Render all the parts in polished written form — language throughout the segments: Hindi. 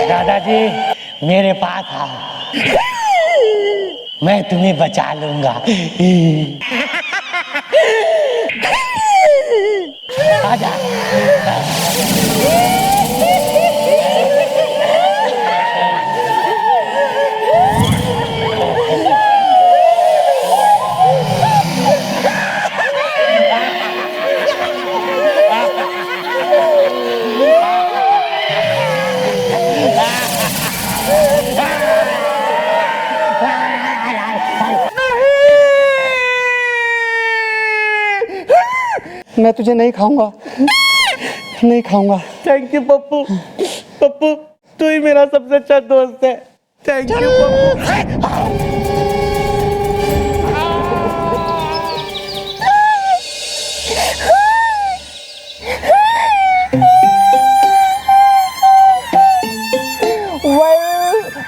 दादाजी मेरे पास आओ, मैं तुम्हें बचा लूंगा। आजा। मैं तुझे नहीं खाऊंगा, नहीं खाऊंगा। Thank you Pappu. पप्पू तू ही मेरा सबसे अच्छा दोस्त है। Thank you Pappu.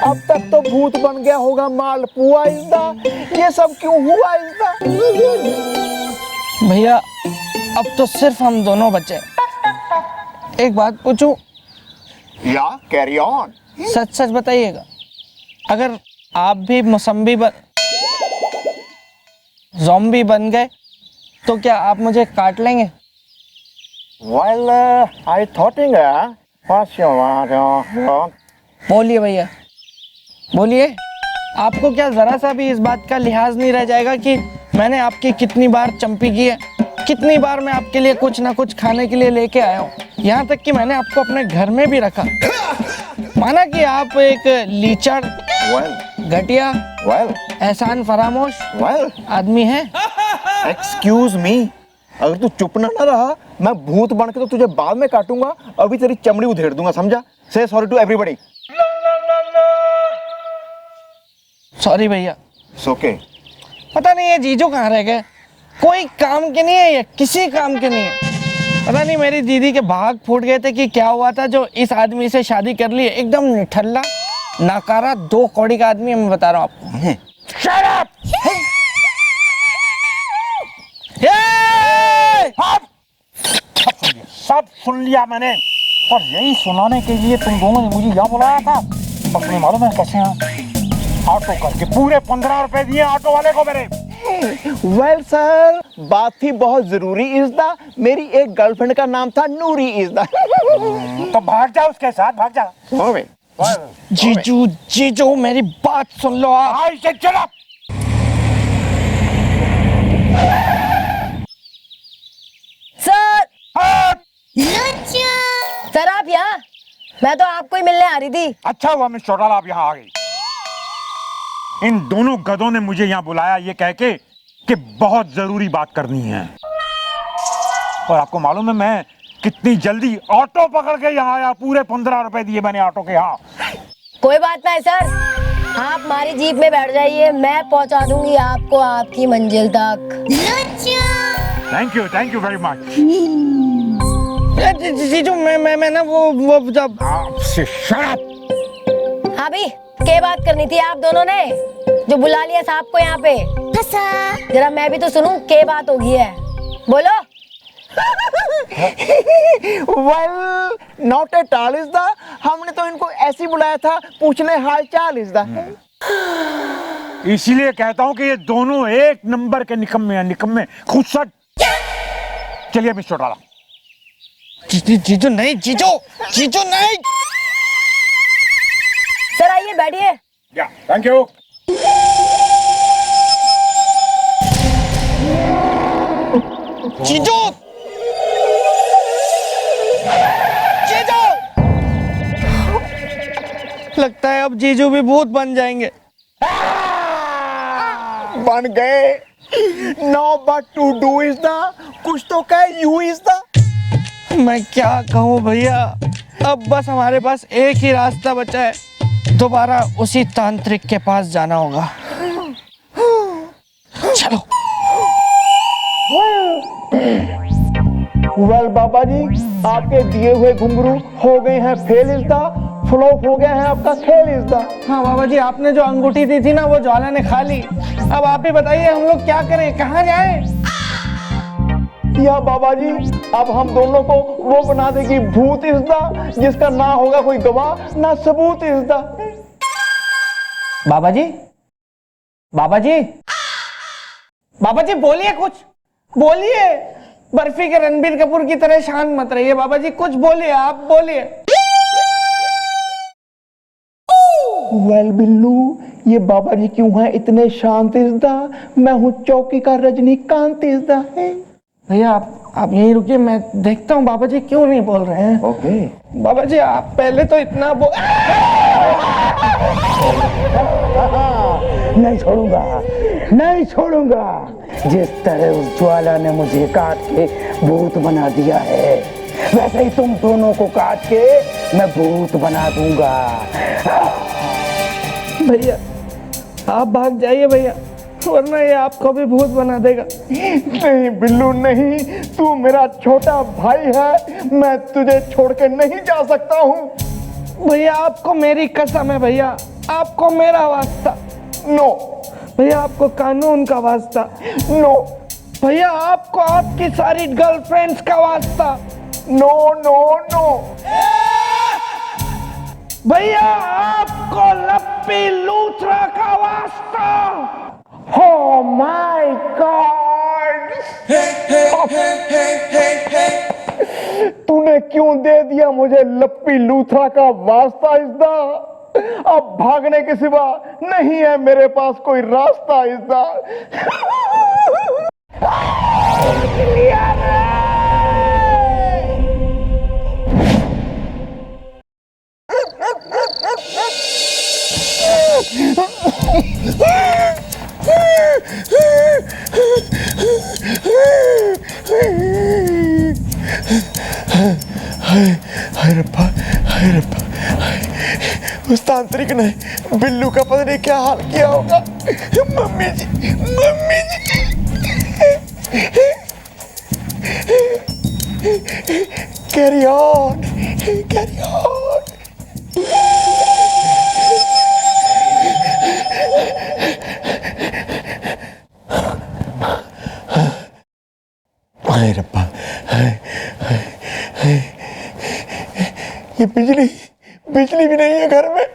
अब तक तो भूत बन गया होगा मालपुआ इल्दा, ये सब क्यों हुआ इल्दा? भैया अब तो सिर्फ हम दोनों बचे। एक बात पूछूं? या कैरी ऑन। सच सच बताइएगा, अगर आप भी मौसम्बी ज़ॉम्बी बन गए तो क्या आप मुझे काट लेंगे? Well, I thought बोलिए भैया, बोलिए। आपको क्या जरा सा भी इस बात का लिहाज नहीं रह जाएगा कि मैंने आपकी कितनी बार चंपी की है, कितनी बार मैं आपके लिए कुछ ना कुछ खाने के लिए लेके आया हूँ, यहाँ तक कि मैंने आपको अपने घर में भी रखा। माना कि आप एक लीचड़, घटिया, एहसान फरामोश आदमी हैं। एक्सक्यूज मी, अगर तू चुप ना रहा मैं भूत बन के तो तुझे बाद में काटूंगा, अभी तेरी चमड़ी उधेड़ दूंगा, समझा? से सॉरी टू एवरीबॉडी। सॉरी भैया। ओके। पता नहीं ये जीजू कहाँ रह गए, कोई काम के नहीं है, ये किसी काम के नहीं है। पता नहीं मेरी दीदी के भाग फूट गए थे कि क्या हुआ था जो इस आदमी से शादी कर ली। एकदम निठल्ला नाकारा 2 कौड़ी का आदमी है, मैं बता रहा हूँ आपको। Shut up! सब सुन लिया मैंने, और यही सुनाने के लिए तुम दोनों ने मुझे यहाँ बुलाया था। और तुम्हें मालूम है कैसे ऑटो करके पूरे 15 रुपए दिए ऑटो वाले को मेरे। वेल सर, बात थी बहुत जरूरी इज़दा, मेरी एक गर्लफ्रेंड का नाम था नूरी इज़दा। तो भाग जा उसके साथ, भाग जा। जीजू जीजू मेरी बात सुन लो आप। आई से चला। सर सर आप यहाँ? मैं तो आपको ही मिलने आ रही थी। अच्छा हुआ मिस चौटाला आप यहाँ आ गई। इन दोनों गधों ने मुझे यहाँ बुलाया ये कह के कि बहुत जरूरी बात करनी है। और आपको मालूम है मैं कितनी जल्दी ऑटो पकड़ के यहाँ आया, पूरे 15 रुपए दिए मैंने ऑटो के। यहाँ कोई बात नहीं सर, आप हमारी जीप में बैठ जाइए, मैं पहुँचा दूंगी आपको आपकी मंजिल तक। Thank you very much. जीजू मैं ना वो जब हाँ भी क्या बात करनी थी आप दोनों ने जो बुला लिया साहब को यहाँ पे? जरा मैं भी तो सुनूं क्या बात होगी है, बोलो। वेल नॉट एट ऑल इज़दा, हमने तो इनको ऐसे बुलाया था पूछने हाल चाल इज़दा। इसीलिए कहता हूँ कि ये दोनों एक नंबर के निकम्मे हैं, निकम्मे खुदसट। चलिए मिस चौटाला। जीजू नहीं, जीजू नहीं। आइए बैठिए। या थैंक यू। जीजू, जीजू, लगता है अब जीजू भी भूत बन जाएंगे। बन गए। No but to do is the, कुछ तो कहे यू इज द। मैं क्या कहूँ भैया, अब बस हमारे पास एक ही रास्ता बचा है, दोबारा उसी तांत्रिक के पास जाना होगा। चलो। वेल बाबा जी, आपके दिए हुए घुंघरू हो गए हैं फेल इज द, फ्लॉप हो गया है आपका खेल इज द। हाँ बाबा जी, आपने जो अंगूठी दी थी ना वो ज्वाला ने खा ली। अब आप ही बताइए हम लोग क्या करें, कहाँ जाएं? या बाबा जी, अब हम दोनों को वो बना देगी भूत इज द, जिसका ना होगा कोई गवाह ना सबूत इज द। बाबा जी, बाबा जी, बाबा जी बोलिए, कुछ बोलिए। बर्फी के रणबीर कपूर की तरह शांत मत रहिए बाबा जी, कुछ बोलिए, आप बोलिए। वेल बिल्लू, ये बाबा जी क्यों हैं इतने शांत इज द, मैं हूँ चौकी का रजनीकांत इज द। भैया आप यहीं रुकिए, मैं देखता हूँ बाबा जी क्यों नहीं बोल रहे हैं। ओके। बाबा जी आप पहले तो इतना नहीं छोड़ूंगा, नहीं छोड़ूंगा। जिस तरह उस ज्वाला ने मुझे काट के भूत बना दिया है, वैसे ही तुम दोनों को काट के मैं भूत बना दूंगा। भैया आप भाग जाइए भैया, वरना ये आपको भी भूत बना देगा। नहीं बिल्लू नहीं, तू मेरा छोटा भाई है, मैं तुझे छोड़ के नहीं जा सकता हूँ। भैया आपको मेरी कसम है भैया, आपको मेरा वास्ता। नो भैया आपको कानून का वास्ता। नो भैया आपको आपकी सारी गर्लफ्रेंड्स का वास्ता। No no no. भैया आपको लप्पी लूथरा का वास्ता। Oh my God! तूने क्यों दे दिया मुझे लप्पी लूथरा का वास्ता इज़दा? अब भागने के सिवा नहीं है मेरे पास कोई रास्ता इज़दा। हाय रब्बा, उस तांत्रिक ने बिल्लू का पता नहीं क्या हाल किया होगा। Mummy ji, mummy ji, carry on, carry on. हाय रब्बा, ये बिजली भी नहीं है घर में।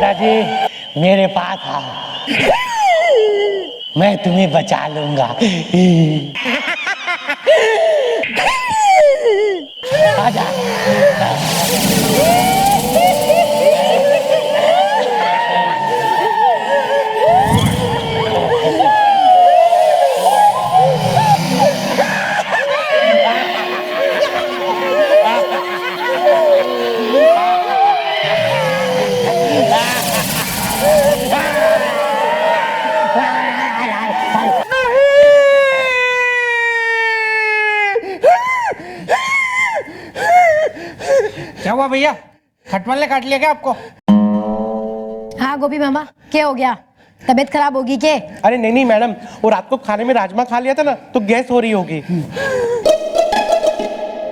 पिताजी मेरे पास आओ, मैं तुम्हें बचा लूंगा। आजा। क्या हुआ भैया, खटमल ने काट लिया क्या आपको? हाँ गोपी मामा, क्या हो गया? तबीयत खराब होगी क्या? अरे नहीं नहीं मैडम, वो रात को खाने में राजमा खा लिया था ना, तो गैस हो रही होगी।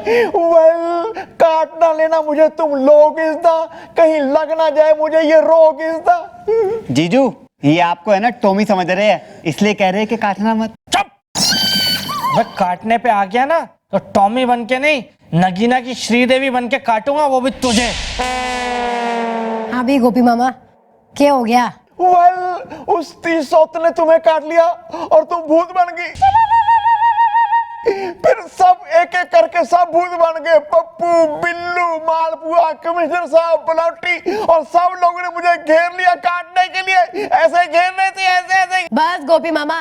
वेल, काट ना लेना मुझे तुम लोग इसदा, कहीं लग ना जाए मुझे ये रोग इसदा। जीजू, ये आपको है ना टॉमी समझ रहे हैं, इसलिए कह रहे हैं कि काटना मत। मैं काटने पे आ गया ना तो टॉमी बन के नहीं, नगीना की श्रीदेवी बन के काटूंगा, वो भी तुझे। हाँ भी गोपी मामा, क्या हो गया? वेल, उस 30 सौत ने तुम्हें काट लिया और तुम भूत बन गई। फिर सब एक एक करके सब भूत बन गए, पप्पू, बिल्लू, मालपुआ, कमिश्नर साहब, बलौटी, और सब लोगों ने मुझे घेर लिया काटने के लिए। ऐसे घेर रहे थे, ऐसे ऐसे। बस गोपी मामा,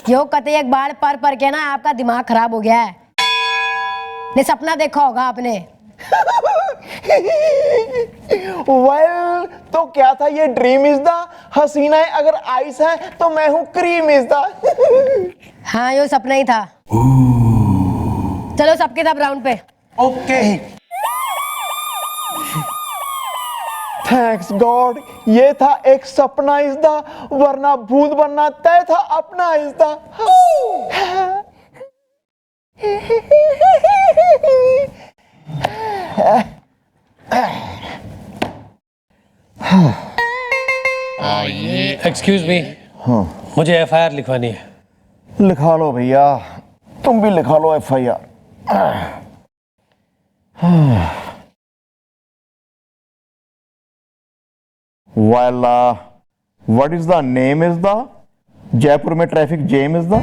यो कते एक बार पर के ना आपका दिमाग खराब हो गया है। ने सपना देखा होगा आपने। वेल, तो क्या था ये ड्रीम इज द, हसीना है अगर आइस है तो मैं हूँ क्रीम इज द। हाँ यो सपना ही था। चलो सबके सब राउंड पे। ओके। थैंक्स गॉड, ये था एक सपना इज द, वरना भूत बनना तय था अपना इज द। एक्सक्यूज मी, मुझे एफआईआर लिखवानी है। लिखा लो भैया, तुम भी लिखा लो FIR. Well, what is the name is the? Jaipur में ट्रैफिक जैम इज द।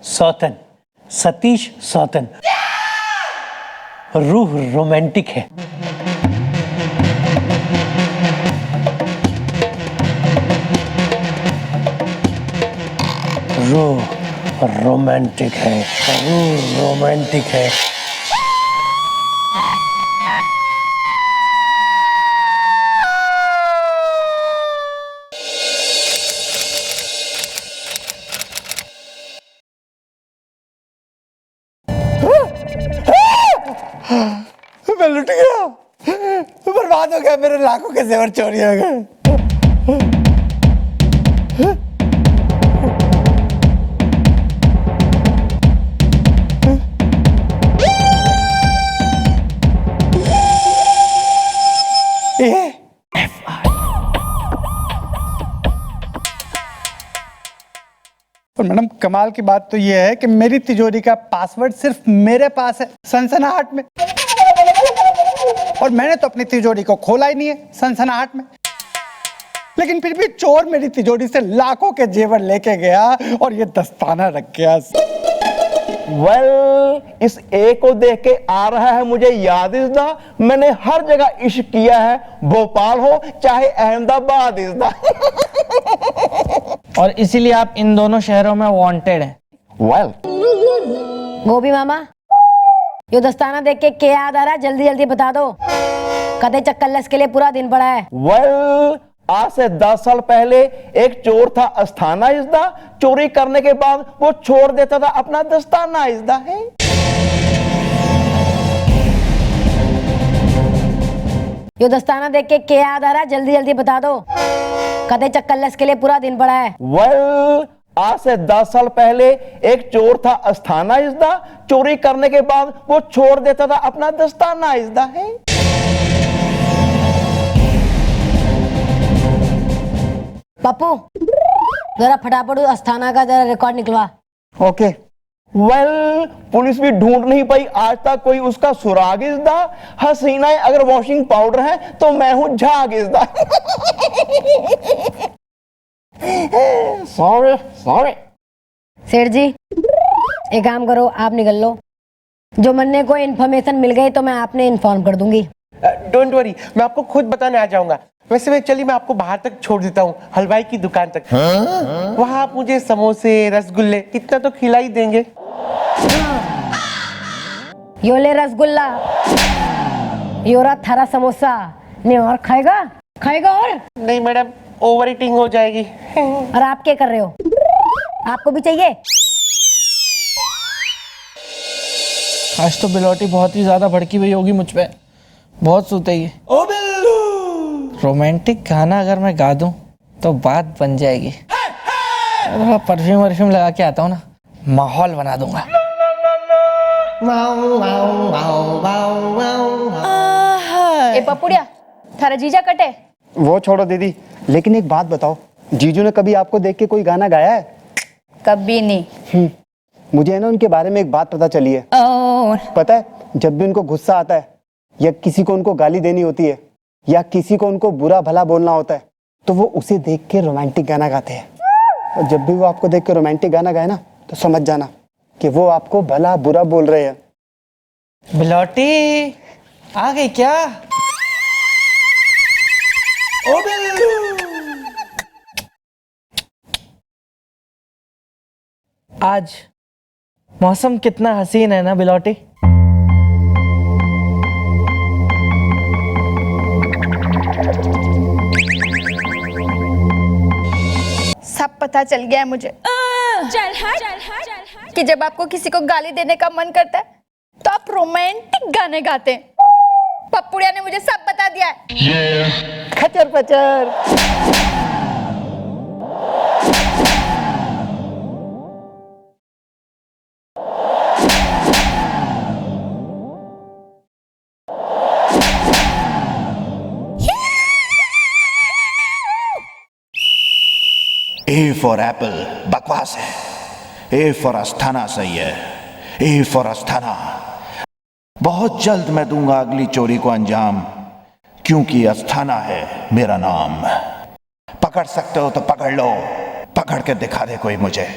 सौतन, सतीश सौतन। रूह रोमांटिक है। रूह रोमांटिक है, रूह रोमांटिक है। मैं लुट गया, बर्बाद हो गया, मेरे लाखों के जेवर चोरी हो गए। पर मैडम कमाल की बात तो यह है कि मेरी तिजोरी का पासवर्ड सिर्फ मेरे पास है, सनसनाहट में। और मैंने तो अपनी तिजोरी को खोला ही नहीं है सनसनाहट में, लेकिन फिर भी चोर मेरी तिजोरी से लाखों के जेवर लेके गया और ये दस्ताना रख गया। वेल, इस ए को देख के आ रहा है मुझे याद इज़दा, मैंने हर जगह इश्क किया है, भोपाल हो चाहे अहमदाबाद इज़दा। और इसीलिए आप इन दोनों शहरों में वांटेड हैं। वेल, गोपी मामा, यो दस्ताना देख के क्या याद आ रहा है? जल्दी जल्दी बता दो, कते चक्करलस के लिए पूरा दिन पड़ा है। वेल, आज से 10 साल पहले एक चोर था अस्थाना इज़दा, चोरी करने के बाद वो छोड़ देता था अपना दस्ताना इज़दा है। यो दस्ताना देख के क्या याद आ रहा है? जल्दी जल्दी बता दो, कते चक्करलस के लिए पूरा दिन पड़ा है। वेल, आज से 10 साल पहले एक चोर था अस्थाना इज़दा, चोरी करने के बाद वो छोड़ देता था अपना दस्ताना इज़दा है। पप्पू, जरा फटाफट उस अस्थाना का जरा रिकॉर्ड निकलवा। ओके, वेल पुलिस भी ढूंढ नहीं पाई आज तक कोई उसका सुरागिजदा। हसीनाएं अगर वॉशिंग पाउडर है तो मैं हूं झागिजदा। Sorry sorry. सेठ जी एक काम करो, आप निकल लो। जो मन्ने को इन्फॉर्मेशन मिल गई तो मैं आपने इन्फॉर्म कर दूंगी। डोंट वरी, मैं आपको खुद बताने आ जाऊंगा। वैसे मैं चलिए मैं आपको बाहर तक छोड़ देता हूँ, हलवाई की दुकान तक। वहाँ आप मुझे समोसे रसगुल्ले इतना तो खिला ही देंगे। यो ले रसगुल्ला, योरा थारा समोसा। नहीं और खाएगा? खाएगा और? नहीं मैडम, ओवर ईटिंग हो जाएगी। और आप क्या कर रहे हो? आपको भी चाहिए? आज तो बिलोटी बहुत ही ज्यादा भड़की हुई होगी मुझ पे, बहुत सूतेगी। ओ बिल्लू, रोमांटिक गाना अगर मैं गा दूं तो बात बन जाएगी। परफ्यूम वर्फ्यूम लगा के आता हूँ ना, माहौल बना दूंगा। ए पपुड़िया, थारा जीजा कटे? वो छोड़ो दीदी, लेकिन एक बात बताओ, जीजू ने कभी आपको देख के कोई गाना गाया है? कभी नहीं। मुझे है ना उनके बारे में एक बात पता चली है। पता है, जब भी उनको गुस्सा आता है या किसी को उनको गाली देनी होती है या किसी को उनको बुरा भला बोलना होता है तो वो उसे देख के रोमांटिक गाना गाते हैं। और जब भी वो आपको देख के रोमांटिक गाना गाए ना तो समझ जाना कि वो आपको भला बुरा बोल रहे हैं। बिलोटी आ गई क्या? ओ बिल्लू, आज मौसम कितना हसीन है ना बिलोटी। सब पता चल गया है मुझे। कि जब आपको किसी को गाली देने का मन करता है तो आप रोमांटिक गाने गाते हैं। पप्पुड़िया ने मुझे सब बता दिया है। खचर पचर। ए फॉर एप्पल बकवास है, ए फॉर अस्थाना सही है, ए फॉर अस्थाना। बहुत जल्द मैं दूंगा अगली चोरी को अंजाम, क्योंकि अस्थाना है मेरा नाम। पकड़ सकते हो तो पकड़ लो, पकड़ के दिखा दे कोई मुझे।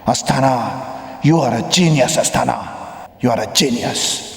Asthana, you are a genius Asthana, you are a genius.